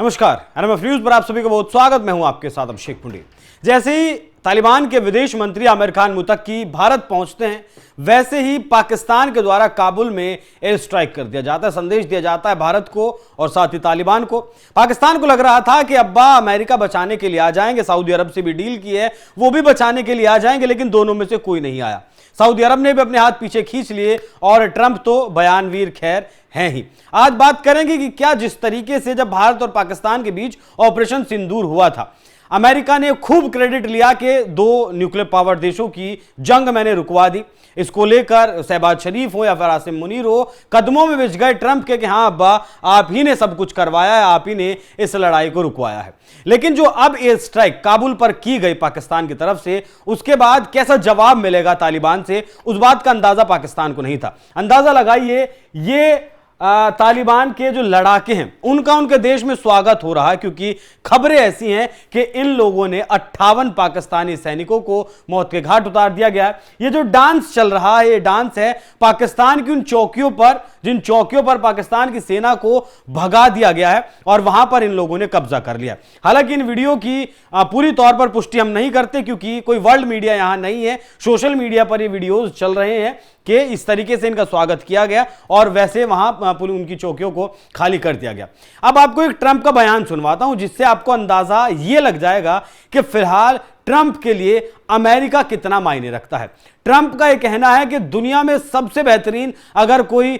नमस्कार, NMF news पर आप सभी का बहुत स्वागत। मैं हूं आपके साथ अभिषेक पुंडी। जैसे ही तालिबान के विदेश मंत्री आमिर खान मुतक्की भारत पहुंचते हैं, वैसे ही पाकिस्तान के द्वारा काबुल में एयर स्ट्राइक कर दिया जाता है। संदेश दिया जाता है भारत को और साथ ही तालिबान को। पाकिस्तान को लग रहा था कि अब्बा अमेरिका बचाने के लिए आ जाएंगे, सऊदी अरब से भी डील की है, वो भी बचाने के लिए आ जाएंगे, लेकिन दोनों में से कोई नहीं आया। सऊदी अरब ने भी अपने हाथ पीछे खींच लिए और ट्रंप तो बयानवीर खैर हैं ही। आज बात करेंगे कि क्या जिस तरीके से जब भारत और पाकिस्तान के बीच ऑपरेशन सिंदूर हुआ था, अमेरिका ने खूब क्रेडिट लिया कि दो न्यूक्लियर पावर देशों की जंग मैंने रुकवा दी। इसको लेकर शहबाज शरीफ हो या फिर आसिम मुनीर हो, कदमों में बिछ गए ट्रंप के कि हाँ अब्बा, आप ही ने सब कुछ करवाया है, आप ही ने इस लड़ाई को रुकवाया है। लेकिन जो अब एयर स्ट्राइक काबुल पर की गई पाकिस्तान की तरफ से, उसके बाद कैसा जवाब मिलेगा तालिबान से, उस बात का अंदाजा पाकिस्तान को नहीं था। अंदाजा लगाइए, ये तालिबान के जो लड़ाके हैं उनका उनके देश में स्वागत हो रहा है, क्योंकि खबरें ऐसी हैं कि इन लोगों ने 58 पाकिस्तानी सैनिकों को मौत के घाट उतार दिया गया है। ये जो डांस चल रहा है, ये डांस है पाकिस्तान की उन चौकियों पर, जिन चौकियों पर पाकिस्तान की सेना को भगा दिया गया है और वहां पर इन लोगों ने कब्जा कर लिया। हालांकि इन वीडियो की पूरी तौर पर पुष्टि हम नहीं करते, क्योंकि कोई वर्ल्ड मीडिया यहां नहीं है। सोशल मीडिया पर ये वीडियोज चल रहे हैं कि इस तरीके से इनका स्वागत किया गया और वैसे वहां पूरी उनकी चौकियों को खाली कर दिया गया। अब आपको एक ट्रंप का बयान सुनवाता हूं, जिससे आपको अंदाजा यह लग जाएगा कि फिलहाल ट्रंप के लिए अमेरिका कितना मायने रखता है। ट्रंप का यह कहना है कि दुनिया में सबसे बेहतरीन अगर कोई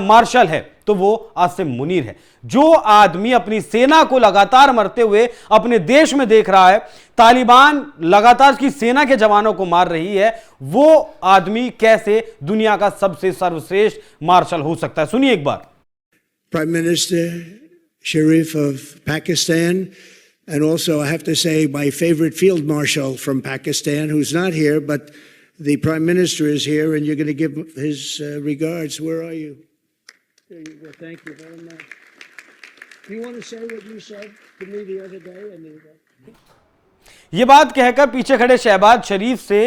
मार्शल है तो वो आसिम मुनीर है। जो आदमी अपनी सेना को लगातार मरते हुए अपने देश में देख रहा है, तालिबान लगातार की सेना के जवानों को मार रही है, वो आदमी कैसे दुनिया का सबसे सर्वश्रेष्ठ मार्शल हो सकता है? सुनिए एक बार। Prime minister Sharif of Pakistan and also I have to say my favorite field marshal from Pakistan who's not here, but the prime minister is here and you're going to give his regards. Where are you? There you go. Thank you very much. Do you want to say what you said to me the other day? ये बात कहकर पीछे खड़े शहबाज शरीफ से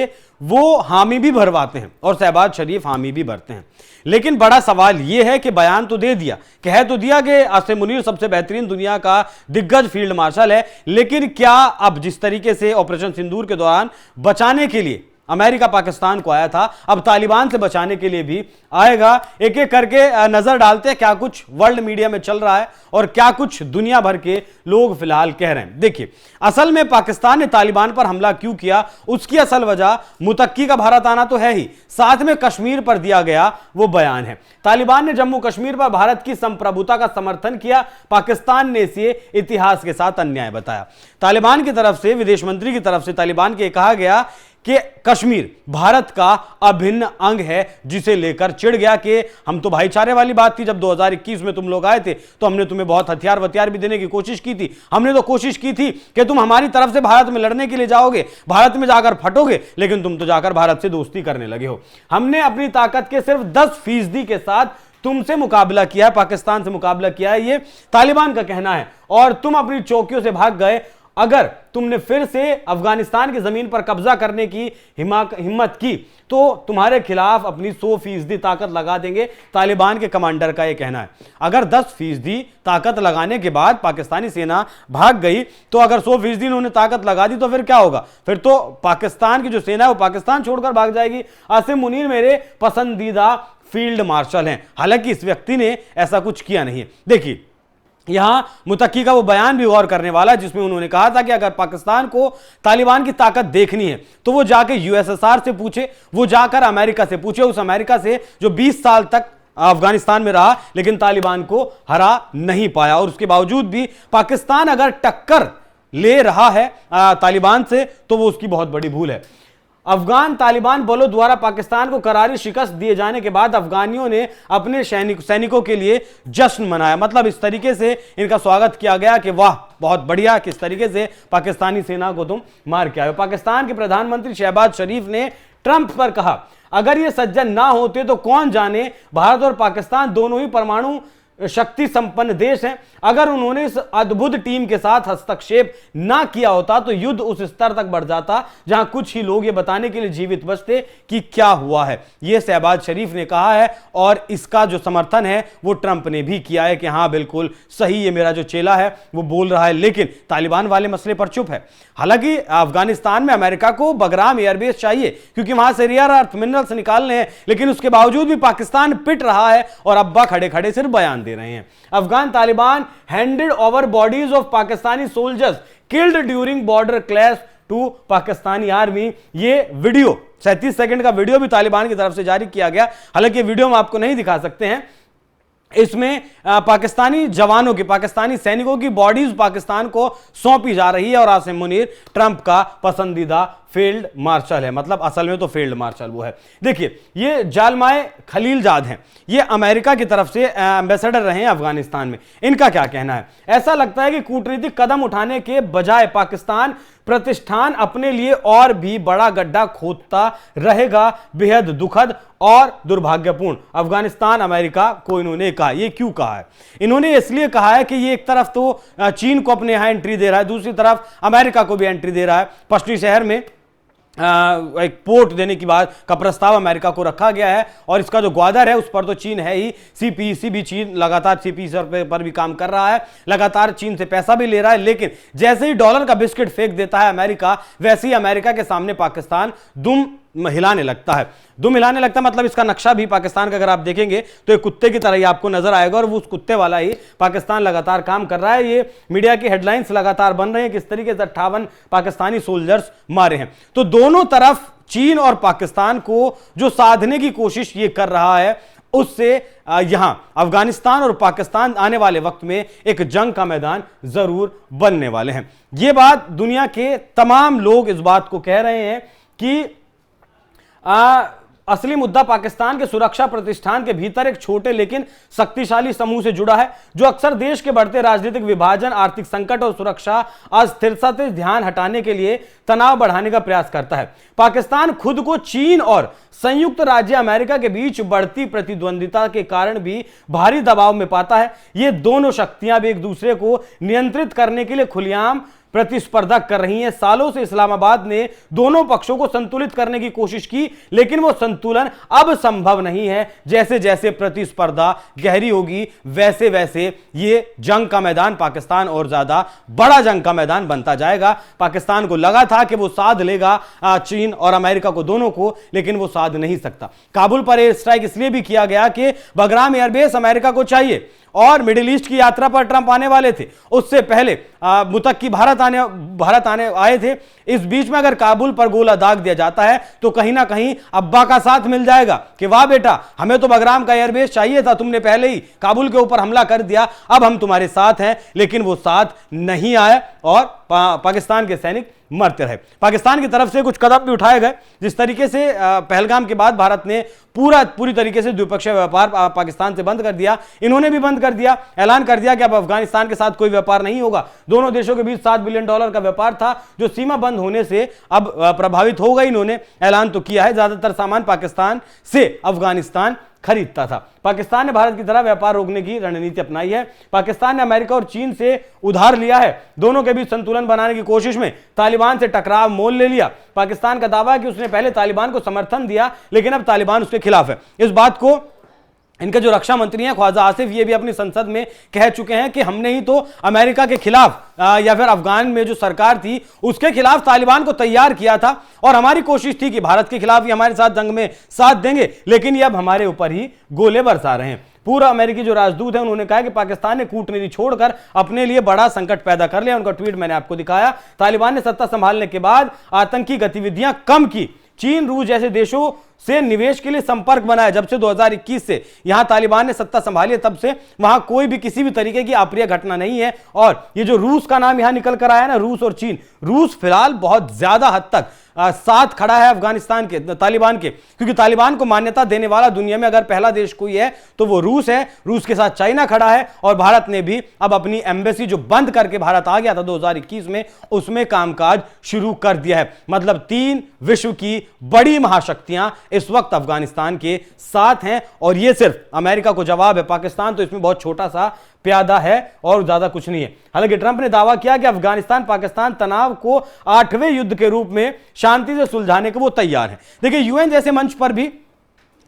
वो हामी भी भरवाते हैं और शहबाज शरीफ हामी भी भरते हैं। लेकिन बड़ा सवाल यह है कि बयान तो दे दिया, कह तो दिया कि आसिम मुनीर सबसे बेहतरीन दुनिया का दिग्गज फील्ड मार्शल है, लेकिन क्या अब जिस तरीके से ऑपरेशन सिंदूर के दौरान बचाने के लिए अमेरिका पाकिस्तान को आया था, अब तालिबान से बचाने के लिए भी आएगा? एक एक करके नजर डालते हैं क्या कुछ वर्ल्ड मीडिया में चल रहा है और क्या कुछ दुनिया भर के लोग फिलहाल कह रहे हैं। देखिए, असल में पाकिस्तान ने तालिबान पर हमला क्यों किया, उसकी असल वजह मुतक्की का भारत आना तो है ही, साथ में कश्मीर पर दिया गया वो बयान है। तालिबान ने जम्मू कश्मीर पर भारत की संप्रभुता का समर्थन किया, पाकिस्तान ने इसे इतिहास के साथ अन्याय बताया। तालिबान की तरफ से, विदेश मंत्री की तरफ से तालिबान के कहा गया कि कश्मीर भारत का अभिन्न अंग है, जिसे लेकर चिढ़ गया कि हम तो भाईचारे वाली बात थी। जब 2021 में तुम लोग आए थे तो हमने तुम्हें बहुत हथियार भी देने की कोशिश की थी। हमने तो कोशिश की थी कि तुम हमारी तरफ से भारत में लड़ने के लिए जाओगे, भारत में जाकर फटोगे, लेकिन तुम तो जाकर भारत से दोस्ती करने लगे हो। हमने अपनी ताकत के सिर्फ 10% के साथ तुमसे मुकाबला किया है, पाकिस्तान से मुकाबला किया है, ये तालिबान का कहना है, और तुम अपनी चौकियों से भाग गए। अगर तुमने फिर से अफगानिस्तान की जमीन पर कब्जा करने की हिम्मत की तो तुम्हारे खिलाफ अपनी 100% ताकत लगा देंगे, तालिबान के कमांडर का यह कहना है। अगर 10% ताकत लगाने के बाद पाकिस्तानी सेना भाग गई, तो अगर 100% उन्होंने ताकत लगा दी तो फिर क्या होगा? फिर तो पाकिस्तान की जो सेना है वो पाकिस्तान छोड़कर भाग जाएगी। आसिम मुनीर मेरे पसंदीदा फील्ड मार्शल हैं, हालांकि इस व्यक्ति ने ऐसा कुछ किया नहीं है। देखिए, यहां मुतक्की का वो बयान भी गौर करने वाला है, जिसमें उन्होंने कहा था कि अगर पाकिस्तान को तालिबान की ताकत देखनी है तो वो जाके यूएसएसआर से पूछे, वो जाकर अमेरिका से पूछे, उस अमेरिका से जो 20 साल तक अफगानिस्तान में रहा लेकिन तालिबान को हरा नहीं पाया। और उसके बावजूद भी पाकिस्तान अगर टक्कर ले रहा है तालिबान से तो वो उसकी बहुत बड़ी भूल है। अफगान तालिबान बलों द्वारा पाकिस्तान को करारी शिकस्त दिए जाने के बाद अफगानियों ने अपने सैनिकों के लिए जश्न मनाया। मतलब इस तरीके से इनका स्वागत किया गया कि वाह, बहुत बढ़िया, किस तरीके से पाकिस्तानी सेना को तुम मार के आए हो। पाकिस्तान के प्रधानमंत्री शहबाज शरीफ ने ट्रंप पर कहा, अगर ये सज्जन ना होते तो कौन जाने भारत और पाकिस्तान दोनों ही परमाणु शक्ति संपन्न देश हैं। अगर उन्होंने इस अद्भुत टीम के साथ हस्तक्षेप ना किया होता तो युद्ध उस स्तर तक बढ़ जाता जहां कुछ ही लोग ये बताने के लिए जीवित बचते कि क्या हुआ है। यह शहबाज शरीफ ने कहा है और इसका जो समर्थन है वो ट्रंप ने भी किया है कि हां बिल्कुल सही, ये मेरा जो चेला है वो बोल रहा है। लेकिन तालिबान वाले मसले पर चुप है। हालांकि अफगानिस्तान में अमेरिका को बगराम एयरबेस चाहिए क्योंकि वहां से रेयर अर्थ मिनरल्स निकालने हैं, लेकिन उसके बावजूद भी पाकिस्तान पिट रहा है और अब्बा खड़े खड़े सिर्फ बयान दे रहे हैं। Afghan Taliban handed over bodies of Pakistani soldiers killed during border clash to Pakistani army. ये वीडियो 37 सेकंड का वीडियो भी तालिबान की तरफ से जारी किया गया। हालांकि वीडियो हम आपको नहीं दिखा सकते हैं। इसमें पाकिस्तानी जवानों की, पाकिस्तानी सैनिकों की बॉडीज पाकिस्तान को सौंपी जा रही है और आसिम मुनीर ट्रंप का पसंदीदा फील्ड मार्शल है। मतलब असल में तो फील्ड मार्शल वो है। देखिए, ये जालमाए खलीलजाद हैं, ये अमेरिका की तरफ से एम्बेसडर रहे हैं अफगानिस्तान में। इनका क्या कहना है? ऐसा लगता है कि कूटनीतिक कदम उठाने के बजाय पाकिस्तान प्रतिष्ठान अपने लिए और भी बड़ा गड्ढा खोदता रहेगा। बेहद दुखद और दुर्भाग्यपूर्ण। अफगानिस्तान अमेरिका को इन्होंने कहा। ये क्यों कहा है? इन्होंने इसलिए कहा है कि ये एक तरफ तो चीन को अपने यहां एंट्री दे रहा है, दूसरी तरफ अमेरिका को भी एंट्री दे रहा है। पश्चिमी शहर में एक पोर्ट देने की बात का प्रस्ताव अमेरिका को रखा गया है और इसका जो ग्वादर है उस पर तो चीन है ही। सीपीईसी भी चीन लगातार सीपीईसी पर भी काम कर रहा है, लगातार चीन से पैसा भी ले रहा है। लेकिन जैसे ही डॉलर का बिस्किट फेंक देता है अमेरिका, वैसे ही अमेरिका के सामने पाकिस्तान दुम हिलाने लगता है। दुम हिलाने लगता है मतलब इसका नक्शा भी पाकिस्तान का अगर आप देखेंगे तो एक कुत्ते की तरह ही आपको नजर आएगा और वो उस कुत्ते वाला ही पाकिस्तान लगातार काम कर रहा है। ये मीडिया की हेडलाइंस लगातार बन रहे हैं किस तरीके से 58 पाकिस्तानी सोल्जर्स मारे हैं। तो दोनों तरफ चीन और पाकिस्तान को जो साधने की कोशिश ये कर रहा है उससे यहां अफगानिस्तान और पाकिस्तान आने वाले वक्त में एक जंग का मैदान जरूर बनने वाले हैं। यह बात दुनिया के तमाम लोग इस बात को कह रहे हैं कि असली मुद्दा पाकिस्तान के सुरक्षा प्रतिष्ठान के भीतर एक छोटे लेकिन शक्तिशाली समूह से जुड़ा है जो अक्सर देश के बढ़ते राजनीतिक विभाजन, आर्थिक संकट और सुरक्षा अस्थिरता से ध्यान हटाने के लिए तनाव बढ़ाने का प्रयास करता है। पाकिस्तान खुद को चीन और संयुक्त राज्य अमेरिका के बीच बढ़ती प्रतिद्वंदिता के कारण भी भारी दबाव में पाता है। ये दोनों शक्तियां भी एक दूसरे को नियंत्रित करने के लिए खुलेआम प्रतिस्पर्धा कर रही हैं। सालों से इस्लामाबाद ने दोनों पक्षों को संतुलित करने की कोशिश की, लेकिन वो संतुलन अब संभव नहीं है। जैसे जैसे प्रतिस्पर्धा गहरी होगी वैसे वैसे ये जंग का मैदान पाकिस्तान और ज्यादा बड़ा जंग का मैदान बनता जाएगा। पाकिस्तान को लगा था कि वो साध लेगा चीन और अमेरिका को, दोनों को, लेकिन वो साध नहीं सकता। काबुल पर एयर स्ट्राइक इसलिए भी किया गया कि बगराम एयरबेस अमेरिका को चाहिए और मिडिल ईस्ट की यात्रा पर ट्रंप आने वाले थे। उससे पहले मुतक्की भारत आने आए थे। इस बीच में अगर काबुल पर गोला दाग दिया जाता है तो कहीं ना कहीं अब्बा का साथ मिल जाएगा कि वाह बेटा, हमें तो बगराम का एयरबेस चाहिए था, तुमने पहले ही काबुल के ऊपर हमला कर दिया, अब हम तुम्हारे साथ हैं। लेकिन वो साथ नहीं आया और पाकिस्तान के सैनिक मरते रहे। पाकिस्तान की तरफ से कुछ कदम भी उठाए गए। जिस तरीके से पहलगाम के बाद भारत ने पूरी तरीके से द्विपक्षीय व्यापार पाकिस्तान से बंद कर दिया, इन्होंने भी बंद कर दिया, ऐलान कर दिया कि अब अफगानिस्तान के साथ कोई व्यापार नहीं होगा। दोनों देशों के बीच $7 बिलियन का व्यापार था जो सीमा बंद होने से अब प्रभावित होगा। इन्होंने ऐलान तो किया है, ज्यादातर सामान पाकिस्तान से अफगानिस्तान खरीदता था। पाकिस्तान ने भारत की तरह व्यापार रोकने की रणनीति अपनाई है। पाकिस्तान ने अमेरिका और चीन से उधार लिया है, दोनों के बीच संतुलन बनाने की कोशिश में तालिबान से टकराव मोल ले लिया। पाकिस्तान का दावा है कि उसने पहले तालिबान को समर्थन दिया, लेकिन अब तालिबान उसके खिलाफ है। इस बात को इनके जो रक्षा मंत्री हैं ख्वाजा आसिफ, ये भी अपनी संसद में कह चुके हैं कि हमने ही तो अमेरिका के खिलाफ या फिर अफगान में जो सरकार थी उसके खिलाफ तालिबान को तैयार किया था और हमारी कोशिश थी कि भारत के खिलाफ ये हमारे साथ जंग में साथ देंगे, लेकिन ये अब हमारे ऊपर ही गोले बरसा रहे हैं। पूरा अमेरिकी जो राजदूत है उन्होंने कहा कि पाकिस्तान ने कूटनीति छोड़कर अपने लिए बड़ा संकट पैदा कर लिया। उनका ट्वीट मैंने आपको दिखाया। तालिबान ने सत्ता संभालने के बाद आतंकी गतिविधियां कम की, चीन, रूस जैसे देशों से निवेश के लिए संपर्क बनाया। जब से 2021 से यहां तालिबान ने सत्ता संभाली है तब से वहां कोई भी किसी भी तरीके की अप्रिय घटना नहीं है। और ये जो रूस का नाम यहां निकल कर आया ना, रूस और चीन, रूस फिलहाल बहुत ज्यादा हद तक साथ खड़ा है अफगानिस्तान के, तालिबान के, क्योंकि तालिबान को मान्यता देने वाला दुनिया में अगर पहला देश कोई है तो वो रूस है। रूस के साथ चाइना खड़ा है और भारत ने भी अब अपनी एम्बेसी जो बंद करके भारत आ गया था 2021 में, उसमें कामकाज शुरू कर दिया है। मतलब 3 विश्व की बड़ी महाशक्तियां इस वक्त अफगानिस्तान के साथ हैं और यह सिर्फ अमेरिका को जवाब है। पाकिस्तान तो इसमें बहुत छोटा सा प्यादा है और ज्यादा कुछ नहीं है। हालांकि ट्रंप ने दावा किया कि अफगानिस्तान पाकिस्तान तनाव को 8वें युद्ध के रूप में शांति से सुलझाने को वो तैयार है। देखिए, यूएन जैसे मंच पर भी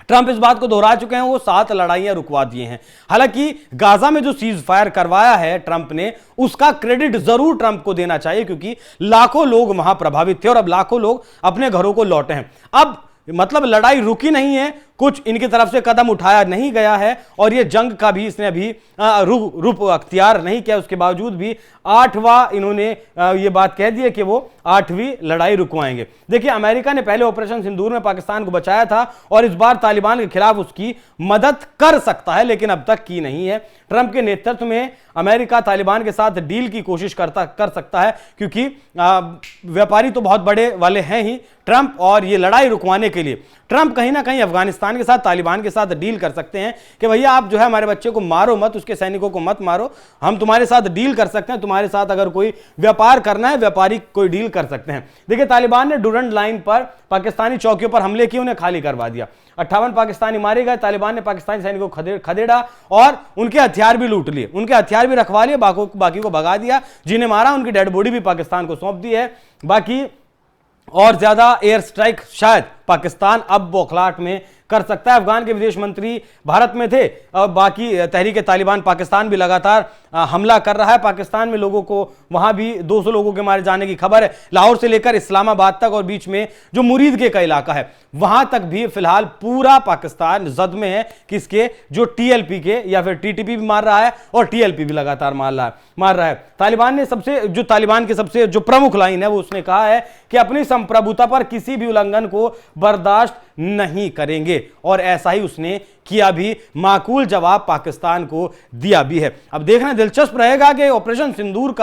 ट्रंप इस बात को दोहरा चुके हैं, वो 7 लड़ाइयां रुकवा दिए हैं। हालांकि गाजा में जो सीज फायर करवाया है ट्रंप ने, उसका क्रेडिट जरूर ट्रंप को देना चाहिए, क्योंकि लाखों लोग वहां प्रभावित थे और अब लाखों लोग अपने घरों को लौटे हैं। अब मतलब लड़ाई रुकी नहीं है, कुछ इनकी तरफ से कदम उठाया नहीं गया है और ये जंग का भी इसने अभी रुख अख्तियार नहीं किया। उसके बावजूद भी 8वां इन्होंने ये बात कह दी है कि वो 8वीं लड़ाई रुकवाएंगे। देखिए, अमेरिका ने पहले ऑपरेशन सिंदूर में पाकिस्तान को बचाया था और इस बार तालिबान के खिलाफ उसकी मदद कर सकता है, लेकिन अब तक की नहीं है। ट्रंप के नेतृत्व में अमेरिका तालिबान के साथ डील की कोशिश कर सकता है, क्योंकि व्यापारी तो बहुत बड़े वाले हैं ही ट्रंप, और ये लड़ाई रुकवाने के लिए ट्रंप कहीं ना कहीं अफगानिस्तान के साथ तालिबान के साथ डील कर सकते हैं कि भैया आप जो है हमारे बच्चे को मारो मत, उसके सैनिकों को मत मारो, हम तुम्हारे साथ डील कर सकते हैं, तुम्हारे साथ अगर कोई व्यापार करना है, व्यापारी कोई डील कर सकते हैं। देखिए, तालिबान ने डुरंड लाइन पर पाकिस्तानी चौकियों पर हमले किए, उन्हें खाली करवा दिया। 58 पाकिस्तानी मारे गए। तालिबान ने पाकिस्तानी सैनिकों को खदेड़ा और उनके हथियार भी लूट लिए, उनके हथियार भी रखवा लिए, बाकी को भगा दिया। जिन्हें मारा उनकी डेड बॉडी भी पाकिस्तान को सौंप दी है। बाकी और ज्यादा एयर स्ट्राइक शायद पाकिस्तान अब बौखलाहट में कर सकता है। अफगान के विदेश मंत्री भारत में थे और बाकी तहरीक तालिबान पाकिस्तान भी लगातार हमला कर रहा है। पाकिस्तान में लोगों को वहां भी 200 लोगों के मारे जाने की खबर है। लाहौर से लेकर इस्लामाबाद तक और बीच में जो मुरीदके का इलाका है वहां तक भी फिलहाल पूरा पाकिस्तान जद में है कि इसके जो टीएलपी के या फिर टीटीपी भी मार रहा है और टीएलपी भी लगातार मार रहा है। तालिबान ने तालिबान की सबसे जो प्रमुख लाइन है वो उसने कहा है कि अपनी संप्रभुता पर किसी भी उल्लंघन को बर्दाश्त नहीं करेंगे, और ऐसा ही उसने किया भी, माकूल जवाब पाकिस्तान को दिया भी है। अब देखना दिलचस्प रहेगा कि ऑपरेशन सिंदूर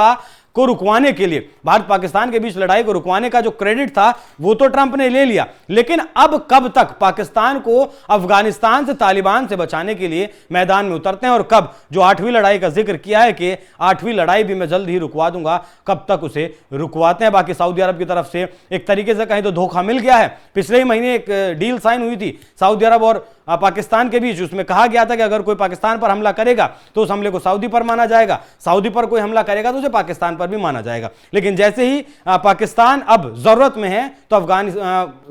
को रुकवाने के लिए, भारत पाकिस्तान के बीच लड़ाई को रुकवाने का जो क्रेडिट था वो तो ट्रंप ने ले लिया, लेकिन अब कब तक पाकिस्तान को अफगानिस्तान से तालिबान से बचाने के लिए मैदान में उतरते हैं और कब जो 8वीं लड़ाई का जिक्र किया है कि 8वीं लड़ाई भी मैं जल्द ही रुकवा दूंगा, कब तक उसे रुकवाते हैं। बाकी सऊदी अरब की तरफ से एक तरीके से कहीं तो धोखा मिल गया है। पिछले ही महीने एक डील साइन हुई थी सऊदी अरब और पाकिस्तान के बीच, उसमें कहा गया था कि अगर कोई पाकिस्तान पर हमला करेगा तो उस हमले को सऊदी पर माना जाएगा, सऊदी पर कोई हमला करेगा तो उसे पाकिस्तान पर भी माना जाएगा। लेकिन जैसे ही पाकिस्तान अब जरूरत में है तो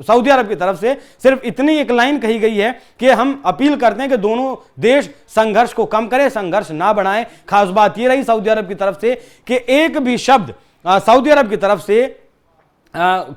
सऊदी अरब की तरफ से सिर्फ इतनी एक लाइन कही गई है कि हम अपील करते हैं कि दोनों देश संघर्ष को कम करें, संघर्ष ना बढ़ाएं। खास बात यह रही सऊदी अरब की तरफ से कि एक भी शब्द सऊदी अरब की तरफ से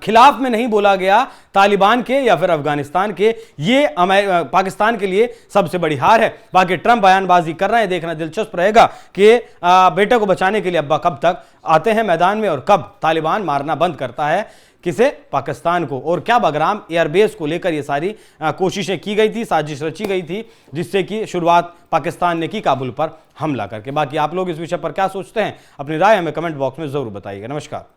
खिलाफ में नहीं बोला गया तालिबान के या फिर अफगानिस्तान के। ये पाकिस्तान के लिए सबसे बड़ी हार है। बाकी ट्रंप बयानबाजी कर रहे हैं, देखना दिलचस्प रहेगा कि बेटे को बचाने के लिए अब्बा कब तक आते हैं मैदान में और कब तालिबान मारना बंद करता है किसे, पाकिस्तान को। और क्या बगराम एयरबेस को लेकर ये सारी कोशिशें की गई थी, साजिश रची गई थी, जिससे कि शुरुआत पाकिस्तान ने की काबुल पर हमला करके। बाकी आप लोग इस विषय पर क्या सोचते हैं, अपनी राय हमें कमेंट बॉक्स में जरूर बताइएगा। नमस्कार।